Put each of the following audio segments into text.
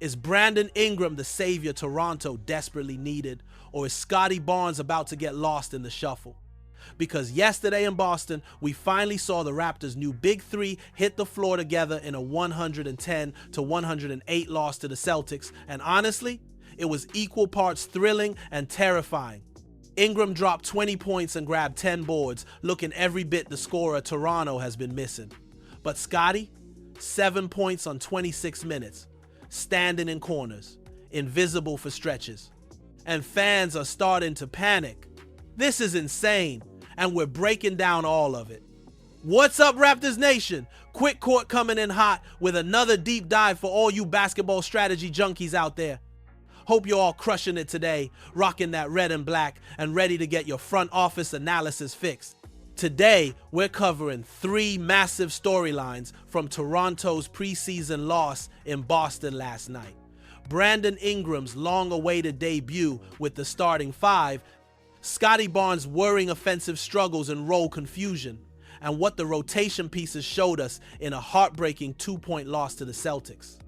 Is Brandon Ingram the savior Toronto desperately needed, or is Scotty Barnes about to get lost in the shuffle? Because yesterday in Boston, we finally saw the Raptors' new Big Three hit the floor together in a 110-108 loss to the Celtics, and honestly, it was equal parts thrilling and terrifying. Ingram dropped 20 points and grabbed 10 boards, looking every bit the scorer Toronto has been missing. But Scotty, 7 points on 26 minutes, standing in corners, invisible for stretches. And fans are starting to panic. This is insane, and we're breaking down all of it. What's up, Raptors Nation? Quick Court coming in hot with another deep dive for all you basketball strategy junkies out there. Hope you're all crushing it today, rocking that red and black, and ready to get your front office analysis fixed. Today, we're covering 3 massive storylines from Toronto's preseason loss in Boston last night. Brandon Ingram's long-awaited debut with the starting 5, Scotty Barnes' worrying offensive struggles and role confusion, and what the rotation pieces showed us in a heartbreaking 2-point loss to the Celtics.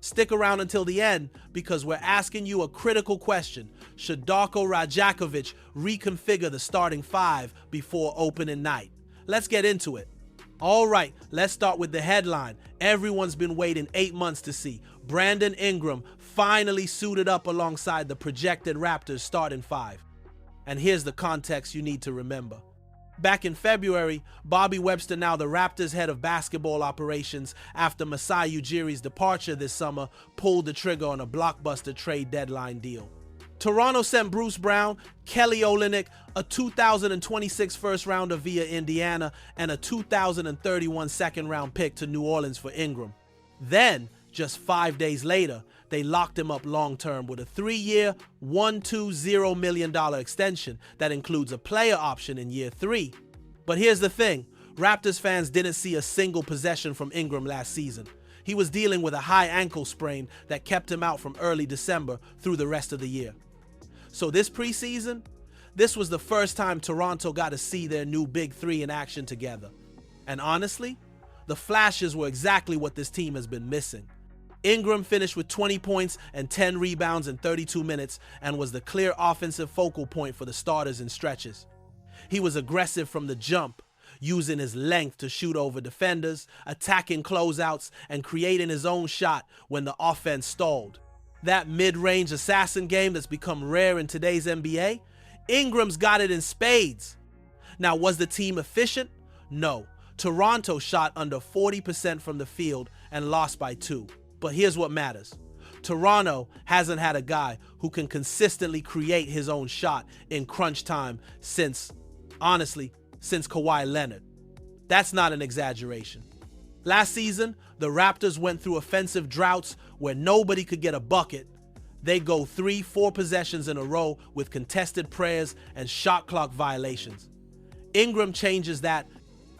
Stick around until the end because we're asking you a critical question. Should Darko Rajakovic reconfigure the starting 5 before opening night? Let's get into it. All right, let's start with the headline everyone's been waiting 8 months to see. Brandon Ingram finally suited up alongside the projected Raptors starting 5. And here's the context you need to remember. Back in February, Bobby Webster, now the Raptors' head of basketball operations after Masai Ujiri's departure this summer, pulled the trigger on a blockbuster trade deadline deal. Toronto sent Bruce Brown, Kelly Olynyk, a 2026 first rounder via Indiana, and a 2031 second round pick to New Orleans for Ingram. Then, just 5 days later, they locked him up long-term with a 3-year, $120 million extension that includes a player option in year 3. But here's the thing, Raptors fans didn't see a single possession from Ingram last season. He was dealing with a high ankle sprain that kept him out from early December through the rest of the year. So this preseason, this was the first time Toronto got to see their new Big Three in action together. And honestly, the flashes were exactly what this team has been missing. Ingram finished with 20 points and 10 rebounds in 32 minutes and was the clear offensive focal point for the starters in stretches. He was aggressive from the jump, using his length to shoot over defenders, attacking closeouts, and creating his own shot when the offense stalled. That mid-range assassin game that's become rare in today's NBA, Ingram's got it in spades. Now, was the team efficient? No. Toronto shot under 40% from the field and lost by 2. But here's what matters. Toronto hasn't had a guy who can consistently create his own shot in crunch time since Kawhi Leonard. That's not an exaggeration. Last season, the Raptors went through offensive droughts where nobody could get a bucket. They go 3-4 possessions in a row with contested prayers and shot clock violations. Ingram changes that.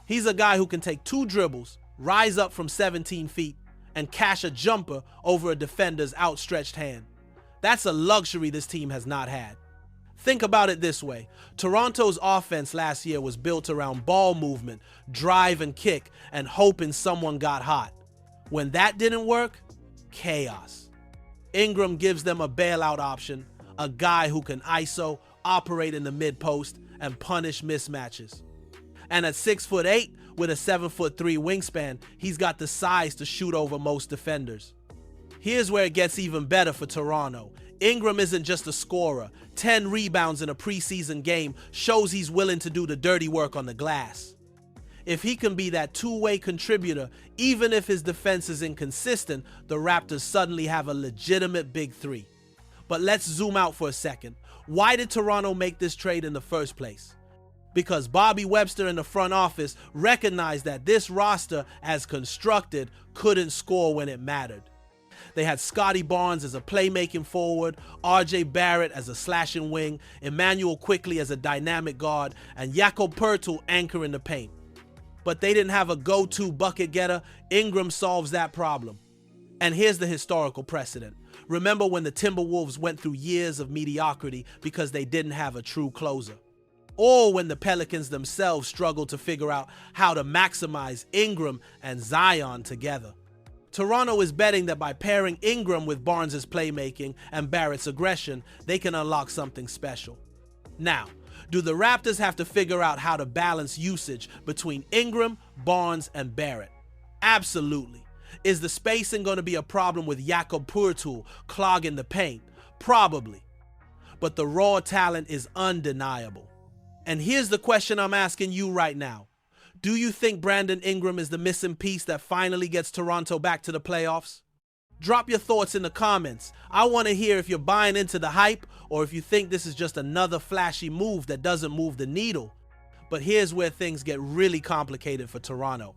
He's a guy who can take 2 dribbles, rise up from 17 feet, and cash a jumper over a defender's outstretched hand. That's a luxury this team has not had. Think about it this way. Toronto's offense last year was built around ball movement, drive and kick, and hoping someone got hot. When that didn't work, chaos. Ingram gives them a bailout option, a guy who can ISO, operate in the mid-post, and punish mismatches. And at 6'8", with a 7'3" wingspan, he's got the size to shoot over most defenders. Here's where it gets even better for Toronto. Ingram isn't just a scorer. 10 rebounds in a preseason game shows he's willing to do the dirty work on the glass. If he can be that two-way contributor, even if his defense is inconsistent, the Raptors suddenly have a legitimate Big Three. But let's zoom out for a second. Why did Toronto make this trade in the first place? Because Bobby Webster in the front office recognized that this roster, as constructed, couldn't score when it mattered. They had Scotty Barnes as a playmaking forward, RJ Barrett as a slashing wing, Emmanuel Quickley as a dynamic guard, and Jakob Poeltl anchoring the paint. But they didn't have a go-to bucket getter. Ingram solves that problem. And here's the historical precedent. Remember when the Timberwolves went through years of mediocrity because they didn't have a true closer? Or when the Pelicans themselves struggled to figure out how to maximize Ingram and Zion together. Toronto is betting that by pairing Ingram with Barnes' playmaking and Barrett's aggression, they can unlock something special. Now, do the Raptors have to figure out how to balance usage between Ingram, Barnes, and Barrett? Absolutely. Is the spacing going to be a problem with Jakob Poeltl clogging the paint? Probably. But the raw talent is undeniable. And here's the question I'm asking you right now. Do you think Brandon Ingram is the missing piece that finally gets Toronto back to the playoffs? Drop your thoughts in the comments. I want to hear if you're buying into the hype or if you think this is just another flashy move that doesn't move the needle. But here's where things get really complicated for Toronto.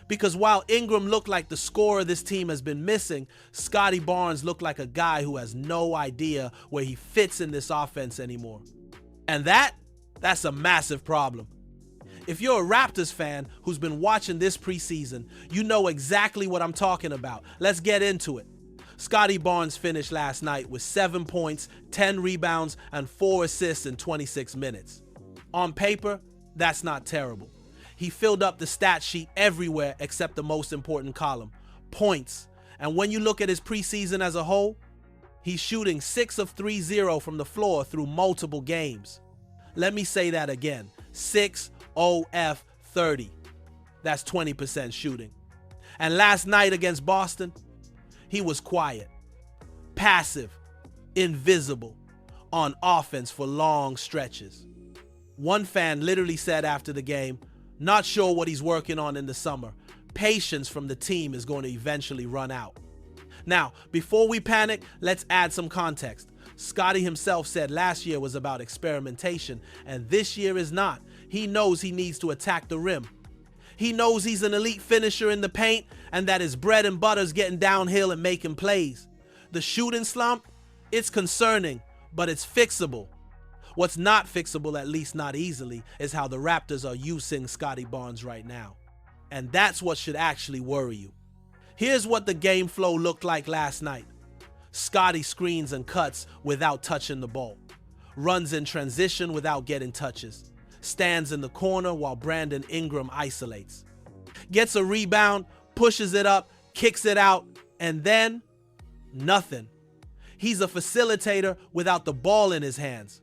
Because while Ingram looked like the scorer this team has been missing, Scotty Barnes looked like a guy who has no idea where he fits in this offense anymore. And that's a massive problem. If you're a Raptors fan who's been watching this preseason, you know exactly what I'm talking about. Let's get into it. Scotty Barnes finished last night with 7 points, 10 rebounds, and 4 assists in 26 minutes. On paper, that's not terrible. He filled up the stat sheet everywhere except the most important column, points. And when you look at his preseason as a whole, he's shooting 6 of 3-0 from the floor through multiple games. Let me say that again, 6-0-F-30. That's 20% shooting. And last night against Boston, he was quiet, passive, invisible, on offense for long stretches. One fan literally said after the game, not sure what he's working on in the summer. Patience from the team is going to eventually run out. Now, before we panic, let's add some context. Scotty himself said last year was about experimentation, and this year is not. He knows he needs to attack the rim. He knows he's an elite finisher in the paint and that his bread and butter is getting downhill and making plays. The shooting slump, it's concerning, but it's fixable. What's not fixable, at least not easily, is how the Raptors are using Scotty Barnes right now. And that's what should actually worry you. Here's what the game flow looked like last night. Scotty screens and cuts without touching the ball. Runs in transition without getting touches. Stands in the corner while Brandon Ingram isolates. Gets a rebound, pushes it up, kicks it out, and then nothing. He's a facilitator without the ball in his hands.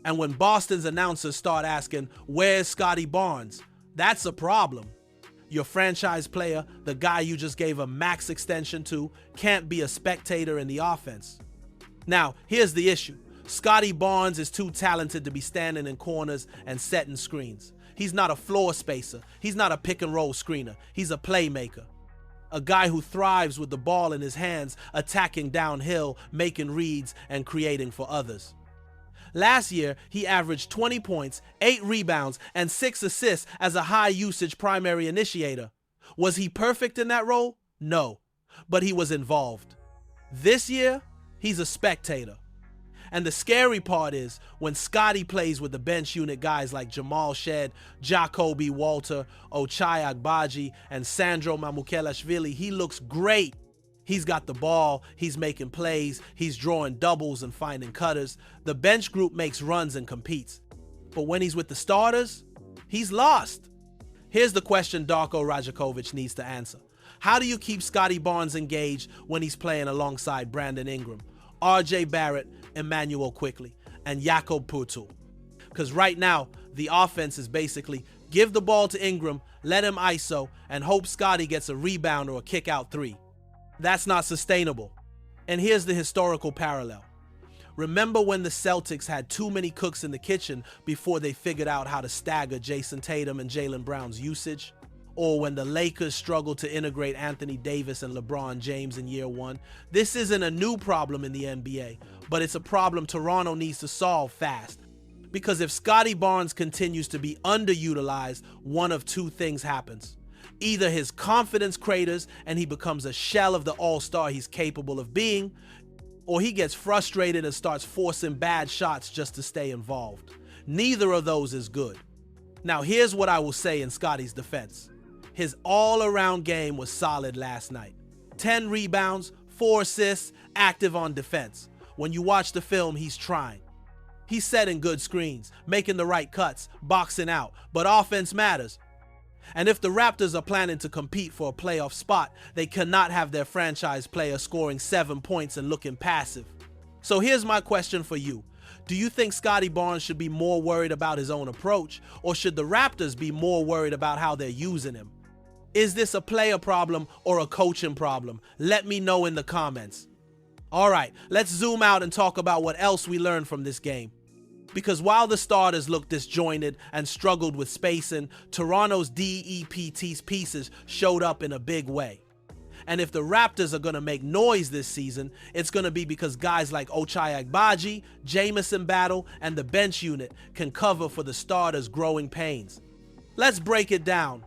And when Boston's announcers start asking, where's Scotty Barnes? That's a problem. Your franchise player, the guy you just gave a max extension to, can't be a spectator in the offense. Now, here's the issue. Scotty Barnes is too talented to be standing in corners and setting screens. He's not a floor spacer. He's not a pick and roll screener. He's a playmaker. A guy who thrives with the ball in his hands, attacking downhill, making reads, and creating for others. Last year, he averaged 20 points, 8 rebounds, and 6 assists as a high-usage primary initiator. Was he perfect in that role? No, but he was involved. This year, he's a spectator. And the scary part is when Scotty plays with the bench unit guys like Jamal Shed, Jacoby Walter, Ochai Agbaji, and Sandro Mamukelashvili, he looks great. He's got the ball, he's making plays, he's drawing doubles and finding cutters. The bench group makes runs and competes. But when he's with the starters, he's lost. Here's the question Darko Rajakovic needs to answer. How do you keep Scotty Barnes engaged when he's playing alongside Brandon Ingram, RJ Barrett, Emmanuel Quickly, and Jakob Poeltl? Because right now, the offense is basically give the ball to Ingram, let him ISO, and hope Scotty gets a rebound or a kick-out 3. That's not sustainable. And here's the historical parallel. Remember when the Celtics had too many cooks in the kitchen before they figured out how to stagger Jason Tatum and Jaylen Brown's usage? Or when the Lakers struggled to integrate Anthony Davis and LeBron James in year 1? This isn't a new problem in the NBA, but it's a problem Toronto needs to solve fast. Because if Scotty Barnes continues to be underutilized, one of two things happens. Either his confidence craters and he becomes a shell of the all-star he's capable of being, or he gets frustrated and starts forcing bad shots just to stay involved. Neither of those is good. Now here's what I will say in Scotty's defense. His all-around game was solid last night. 10 rebounds, 4 assists, active on defense. When you watch the film, he's trying. He's setting good screens, making the right cuts, boxing out, but offense matters. And if the Raptors are planning to compete for a playoff spot, they cannot have their franchise player scoring 7 points and looking passive. So here's my question for you. Do you think Scotty Barnes should be more worried about his own approach, or should the Raptors be more worried about how they're using him? Is this a player problem or a coaching problem? Let me know in the comments. All right, let's zoom out and talk about what else we learned from this game. Because while the starters looked disjointed and struggled with spacing, Toronto's DEPT pieces showed up in a big way. And if the Raptors are going to make noise this season, it's going to be because guys like Ochai Agbaji, Jamison Battle, and the bench unit can cover for the starters' growing pains. Let's break it down.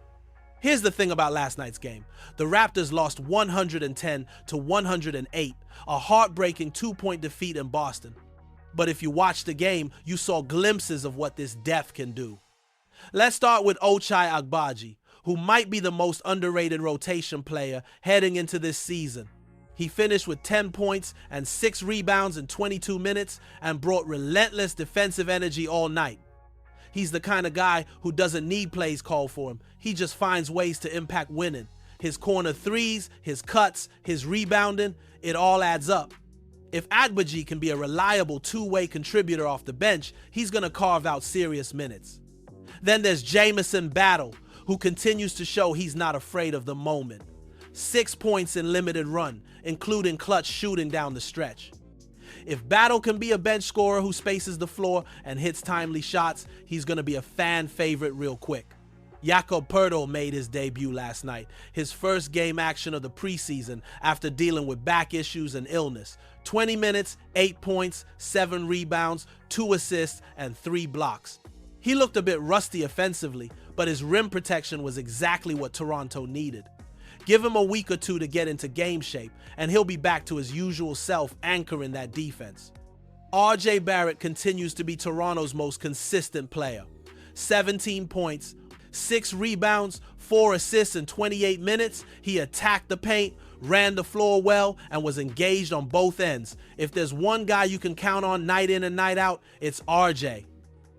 Here's the thing about last night's game. The Raptors lost 110 to 108, a heartbreaking 2-point defeat in Boston. But if you watched the game, you saw glimpses of what this depth can do. Let's start with Ochai Agbaji, who might be the most underrated rotation player heading into this season. He finished with 10 points and 6 rebounds in 22 minutes and brought relentless defensive energy all night. He's the kind of guy who doesn't need plays called for him. He just finds ways to impact winning. His corner threes, his cuts, his rebounding, it all adds up. If Agbaji can be a reliable two-way contributor off the bench, he's going to carve out serious minutes. Then there's Jamison Battle, who continues to show he's not afraid of the moment. 6 points in limited run, including clutch shooting down the stretch. If Battle can be a bench scorer who spaces the floor and hits timely shots, he's going to be a fan favorite real quick. Jakob Poeltl made his debut last night, his first game action of the preseason after dealing with back issues and illness. 20 minutes, 8 points, 7 rebounds, 2 assists, and 3 blocks. He looked a bit rusty offensively, but his rim protection was exactly what Toronto needed. Give him a week or two to get into game shape, and he'll be back to his usual self anchoring that defense. RJ Barrett continues to be Toronto's most consistent player. 17 points, 6 rebounds, 4 assists in 28 minutes. He attacked the paint, ran the floor well, and was engaged on both ends. If there's one guy you can count on night in and night out, it's RJ.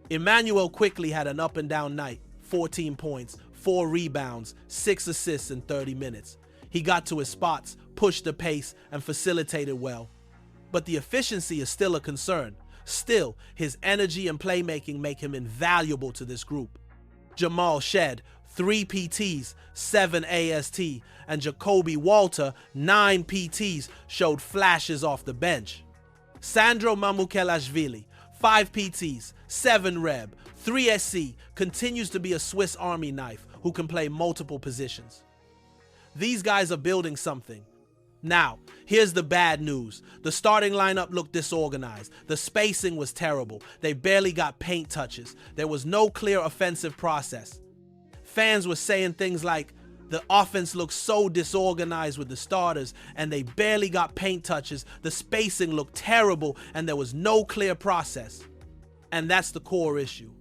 Emmanuel quickly had an up and down night. 14 points, 4 rebounds, 6 assists in 30 minutes. He got to his spots, pushed the pace, and facilitated well. But the efficiency is still a concern. Still, his energy and playmaking make him invaluable to this group. Jamal Shed, 3 PTs, 7 AST, and Jacoby Walter, 9 PTs, showed flashes off the bench. Sandro Mamukelashvili, 5 PTs, 7 Reb, 3 SC, continues to be a Swiss Army knife who can play multiple positions. These guys are building something. Now, here's the bad news. The starting lineup looked disorganized. The spacing was terrible. They barely got paint touches. There was no clear offensive process. Fans were saying things like, the offense looks so disorganized with the starters and they barely got paint touches. The spacing looked terrible and there was no clear process. And that's the core issue.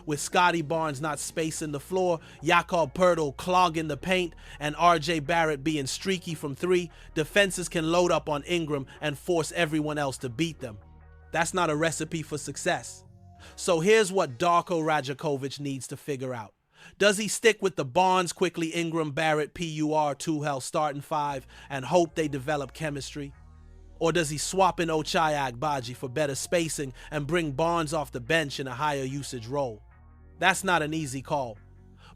With Scotty Barnes not spacing the floor, Jakob Poeltl clogging the paint, and RJ Barrett being streaky from 3, defenses can load up on Ingram and force everyone else to beat them. That's not a recipe for success. So here's what Darko Rajakovic needs to figure out. Does he stick with the Barnes, quickly Ingram, Barrett, PUR, Tuchel starting 5 and hope they develop chemistry? Or does he swap in Ochai Agbaji for better spacing and bring Barnes off the bench in a higher usage role? That's not an easy call,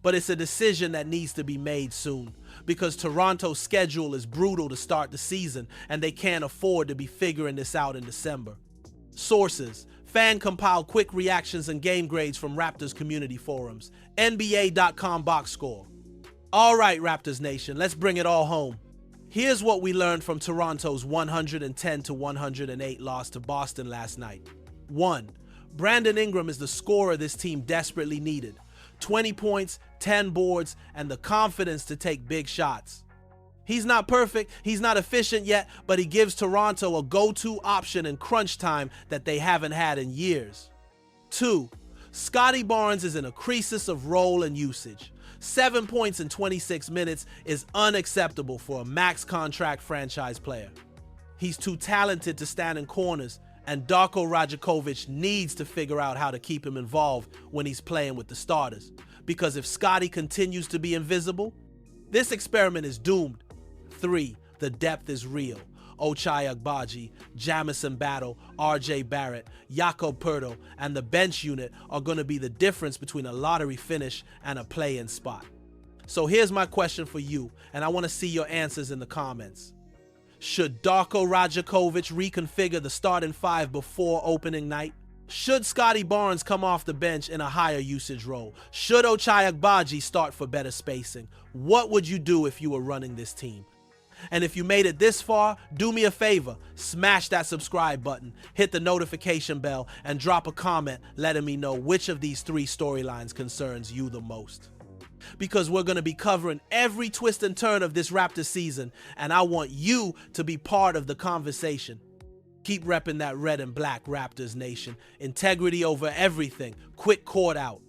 but it's a decision that needs to be made soon because Toronto's schedule is brutal to start the season and they can't afford to be figuring this out in December. Sources: fan compiled quick reactions and game grades from Raptors community forums. NBA.com box score. All right, Raptors Nation, let's bring it all home. Here's what we learned from Toronto's 110 to 108 loss to Boston last night. 1. Brandon Ingram is the scorer this team desperately needed. 20 points, 10 boards, and the confidence to take big shots. He's not perfect, he's not efficient yet, but he gives Toronto a go-to option in crunch time that they haven't had in years. 2. Scotty Barnes is in a crisis of role and usage. 7 points in 26 minutes is unacceptable for a max contract franchise player. He's too talented to stand in corners, and Darko Rajakovic needs to figure out how to keep him involved when he's playing with the starters. Because if Scotty continues to be invisible, this experiment is doomed. 3. The depth is real. Ochai Agbaji, Jamison Battle, RJ Barrett, Jakob Poeltl, and the bench unit are going to be the difference between a lottery finish and a play-in spot. So here's my question for you, and I want to see your answers in the comments. Should Darko Rajakovic reconfigure the starting five before opening night? Should Scotty Barnes come off the bench in a higher usage role? Should Ochai Agbaji start for better spacing? What would you do if you were running this team? And if you made it this far, do me a favor, smash that subscribe button, hit the notification bell, and drop a comment letting me know which of these 3 storylines concerns you the most. Because we're going to be covering every twist and turn of this Raptors season, and I want you to be part of the conversation. Keep repping that red and black, Raptors Nation. Integrity over everything. Quick court out.